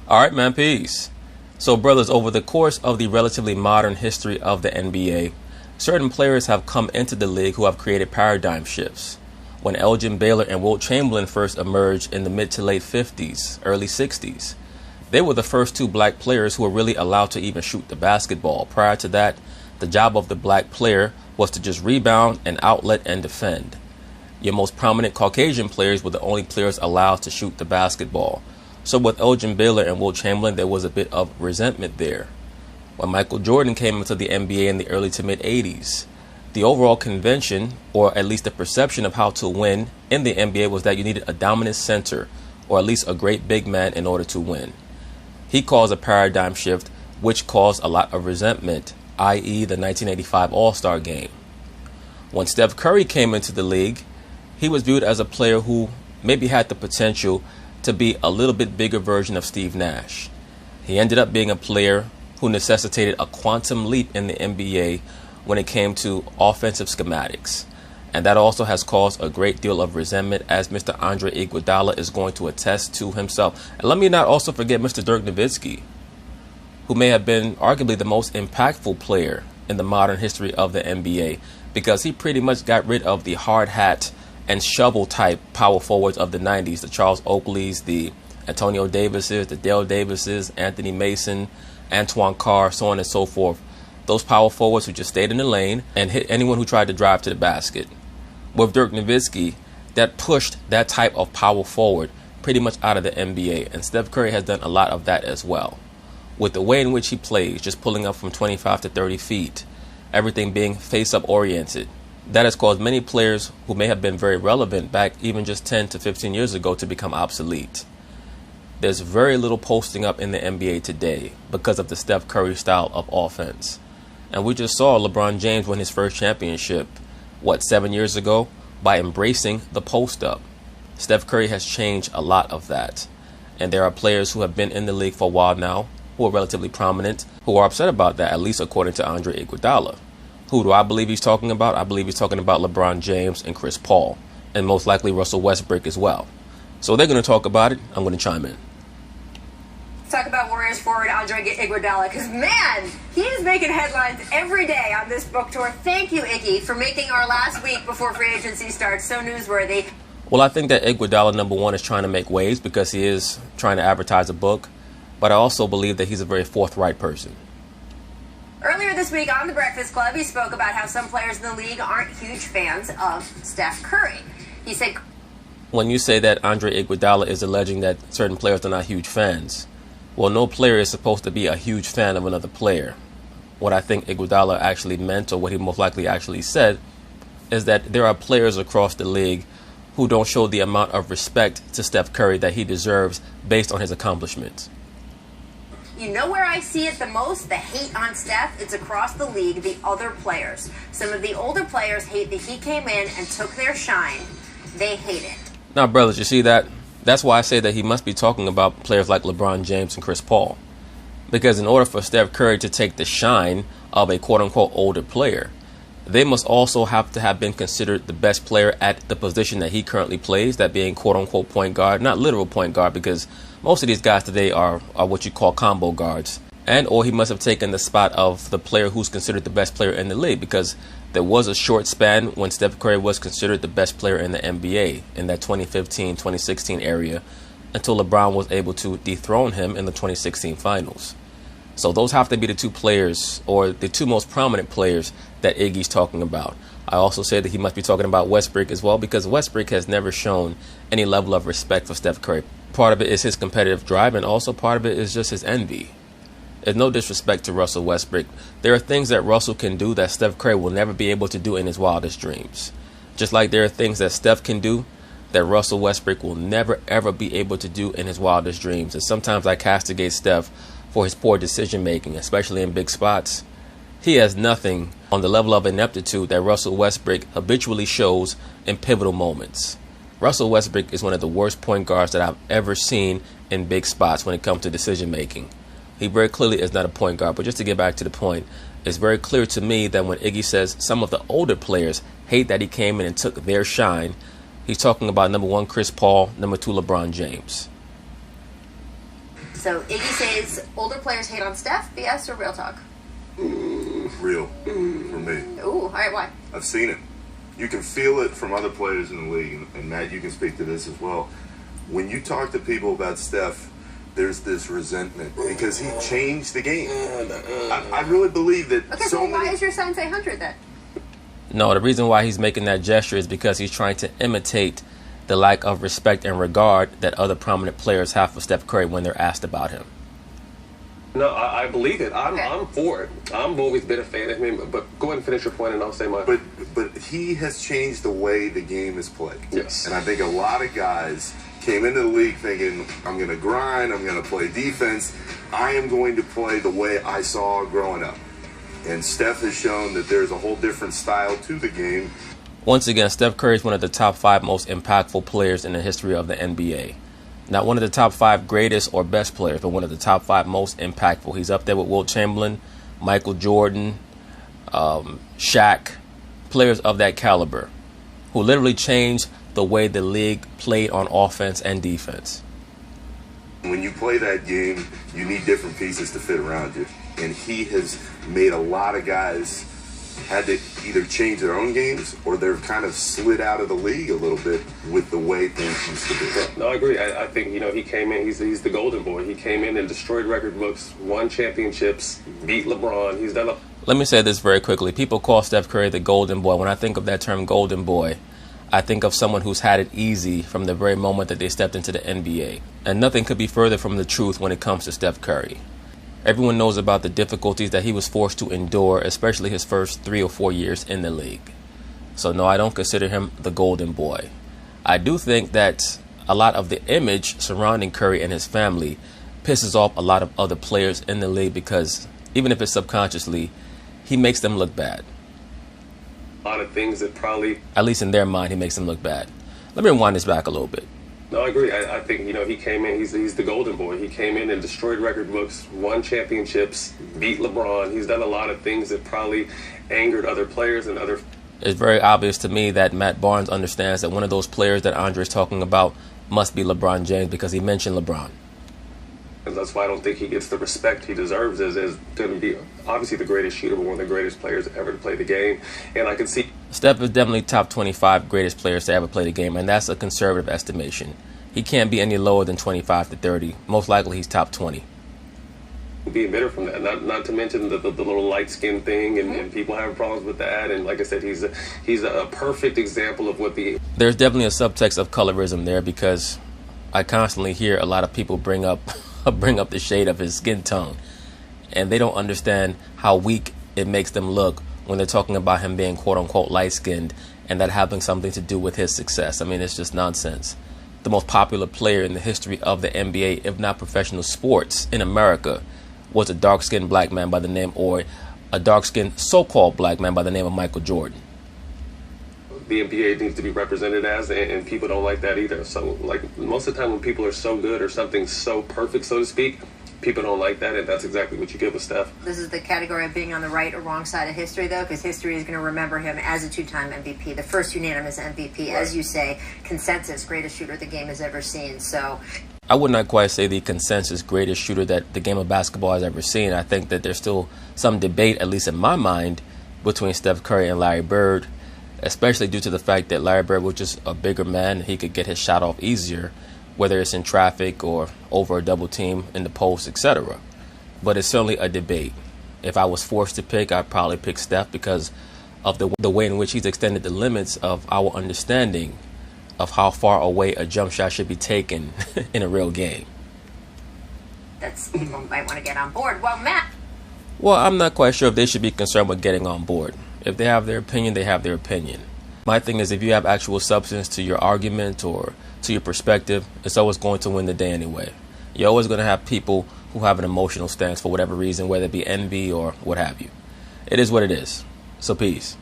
All right, man, peace. So, brothers, over the course of the relatively modern history of the NBA, certain players have come into the league who have created paradigm shifts. When Elgin Baylor and Wilt Chamberlain first emerged in the mid to late 50s, early 60s, they were the first two black players who were really allowed to even shoot the basketball. Prior to that, the job of the black player was to just rebound and outlet and defend. Your most prominent Caucasian players were the only players allowed to shoot the basketball. So with Elgin Baylor and Wilt Chamberlain, there was a bit of resentment there. When Michael Jordan came into the NBA in the early to mid 80s, the overall convention, or at least the perception of how to win in the NBA, was that you needed a dominant center, or at least a great big man, in order to win. He caused a paradigm shift, which caused a lot of resentment, i.e. the 1985 All-Star Game. When Steph Curry came into the league, he was viewed as a player who maybe had the potential to be a little bit bigger version of Steve Nash. He ended up being a player who necessitated a quantum leap in the NBA when it came to offensive schematics. And that also has caused a great deal of resentment, as Mr. Andre Iguodala is going to attest to himself. And let me not also forget Mr. Dirk Nowitzki, who may have been arguably the most impactful player in the modern history of the NBA, because he pretty much got rid of the hard hat and shovel type power forwards of the 90s, the Charles Oakleys, the Antonio Davises, the Dale Davises, Anthony Mason, Antoine Carr, so on and so forth. Those power forwards who just stayed in the lane and hit anyone who tried to drive to the basket. With Dirk Nowitzki, that pushed that type of power forward pretty much out of the NBA, and Steph Curry has done a lot of that as well. With the way in which he plays, just pulling up from 25 to 30 feet, everything being face-up oriented, that has caused many players who may have been very relevant back even just 10 to 15 years ago to become obsolete. There's very little posting up in the NBA today because of the Steph Curry style of offense. And we just saw LeBron James win his first championship, 7 years ago, by embracing the post-up. Steph Curry has changed a lot of that. And there are players who have been in the league for a while now, who are relatively prominent, who are upset about that, at least according to Andre Iguodala. Who do I believe he's talking about? I believe he's talking about LeBron James and Chris Paul, and most likely Russell Westbrook as well. So they're going to talk about it. I'm going to chime in. Talk about Warriors forward Andre Iguodala, because man, he is making headlines every day on this book tour. Thank you, Iggy, for making our last week before free agency starts so newsworthy. Well, I think that Iguodala, number one, is trying to make waves because he is trying to advertise a book, but I also believe that he's a very forthright person. Earlier this week on The Breakfast Club, he spoke about how some players in the league aren't huge fans of Steph Curry. He said, when you say that Andre Iguodala is alleging that certain players are not huge fans, well, no player is supposed to be a huge fan of another player. What I think Iguodala actually meant, or what he most likely actually said, is that there are players across the league who don't show the amount of respect to Steph Curry that he deserves based on his accomplishments. You know where I see it the most, the hate on Steph? It's across the league, the other players. Some of the older players hate that he came in and took their shine. They hate it. Now, brothers, you see that? That's why I say that he must be talking about players like LeBron James and Chris Paul. Because in order for Steph Curry to take the shine of a quote-unquote older player, they must also have to have been considered the best player at the position that he currently plays, that being quote-unquote point guard, not literal point guard, because most of these guys today are what you call combo guards. And or he must have taken the spot of the player who's considered the best player in the league, because there was a short span when Steph Curry was considered the best player in the NBA in that 2015-2016 area, until LeBron was able to dethrone him in the 2016 finals. So those have to be the two players, or the two most prominent players, that Iggy's talking about. I also say that he must be talking about Westbrook as well, because Westbrook has never shown any level of respect for Steph Curry. Part of it is his competitive drive, and also part of it is just his envy. There's no disrespect to Russell Westbrook. There are things that Russell can do that Steph Curry will never be able to do in his wildest dreams. Just like there are things that Steph can do that Russell Westbrook will never ever be able to do in his wildest dreams. And sometimes I castigate Steph for his poor decision making, especially in big spots. He has nothing on the level of ineptitude that Russell Westbrook habitually shows in pivotal moments. Russell Westbrook is one of the worst point guards that I've ever seen in big spots when it comes to decision making. He very clearly is not a point guard. But just to get back to the point, it's very clear to me that when Iggy says some of the older players hate that he came in and took their shine, he's talking about number one, Chris Paul, number two, LeBron James. So Iggy says older players hate on Steph. BS or real talk? Real for me. Ooh, all right, why? I've seen it. You can feel it from other players in the league, and Matt, you can speak to this as well. When you talk to people about Steph, there's this resentment because he changed the game. I really believe that. Okay, so why is your sign say 100 then? No, the reason why he's making that gesture is because he's trying to imitate the lack of respect and regard that other prominent players have for Steph Curry when they're asked about him. No, I believe it. I'm for it. I've always been a fan of him. But go ahead and finish your point, and I'll say mine. But he has changed the way the game is played. Yes. And I think a lot of guys came into the league thinking, I'm going to grind, I'm going to play defense, I am going to play the way I saw growing up. And Steph has shown that there's a whole different style to the game. Once again, Steph Curry is one of the top 5 most impactful players in the history of the NBA. Not one of the top 5 greatest or best players, but one of the top 5 most impactful. He's up there with Wilt Chamberlain, Michael Jordan, Shaq, players of that caliber, who literally changed the way the league played on offense and defense. When you play that game, you need different pieces to fit around you. And he has made a lot of guys had to either change their own games or they've kind of slid out of the league a little bit with the way things used to be. No, I agree. I think, he came in, he's the golden boy. He came in and destroyed record books, won championships, beat LeBron. He's done a... Let me say this very quickly. People call Steph Curry the golden boy. When I think of that term golden boy, I think of someone who's had it easy from the very moment that they stepped into the NBA. And nothing could be further from the truth when it comes to Steph Curry. Everyone knows about the difficulties that he was forced to endure, especially his first 3 or 4 years in the league. So no, I don't consider him the golden boy. I do think that a lot of the image surrounding Curry and his family pisses off a lot of other players in the league because, even if it's subconsciously, he makes them look bad. A lot of things that probably... At least in their mind, he makes them look bad. Let me rewind this back a little bit. No, I agree. I think, he came in, he's the golden boy. He came in and destroyed record books, won championships, beat LeBron. He's done a lot of things that probably angered other players and other... It's very obvious to me that Matt Barnes understands that one of those players that Andre is talking about must be LeBron James because he mentioned LeBron. And that's why I don't think he gets the respect he deserves as going to be obviously the greatest shooter, but one of the greatest players ever to play the game. And I can see... Steph is definitely top 25 greatest players to ever play the game, and that's a conservative estimation. He can't be any lower than 25 to 30. Most likely he's top 20. Being bitter from that, not to mention the little light skin thing, and people have problems with that. And like I said, he's a perfect example of what the... There's definitely a subtext of colorism there because I constantly hear a lot of people bring up the shade of his skin tone, and they don't understand how weak it makes them look when they're talking about him being quote-unquote light-skinned and that having something to do with his success. I mean, it's just nonsense. The most popular player in the history of the NBA, if not professional sports in America, was a dark-skinned black man by the name, or a dark-skinned so-called black man by the name of Michael Jordan. The NBA needs to be represented as, and people don't like that either. So, like, most of the time when people are so good or something so perfect, so to speak, people don't like that, and that's exactly what you get with Steph. This is the category of being on the right or wrong side of history, though, because history is going to remember him as a 2-time MVP, the first unanimous MVP, right. As you say, consensus, greatest shooter the game has ever seen. So I would not quite say the consensus greatest shooter that the game of basketball has ever seen. I think that there's still some debate, at least in my mind, between Steph Curry and Larry Bird, especially due to the fact that Larry Bird was just a bigger man. He could get his shot off easier, whether it's in traffic or over a double team in the post, etc. But it's certainly a debate. If I was forced to pick, I'd probably pick Steph because of the way in which he's extended the limits of our understanding of how far away a jump shot should be taken in a real game. That's people might want to get on board. Well, Matt. Well, I'm not quite sure if they should be concerned with getting on board. If they have their opinion, they have their opinion. My thing is, if you have actual substance to your argument or to your perspective, it's always going to win the day anyway. You're always going to have people who have an emotional stance for whatever reason, whether it be envy or what have you. It is what it is. So peace.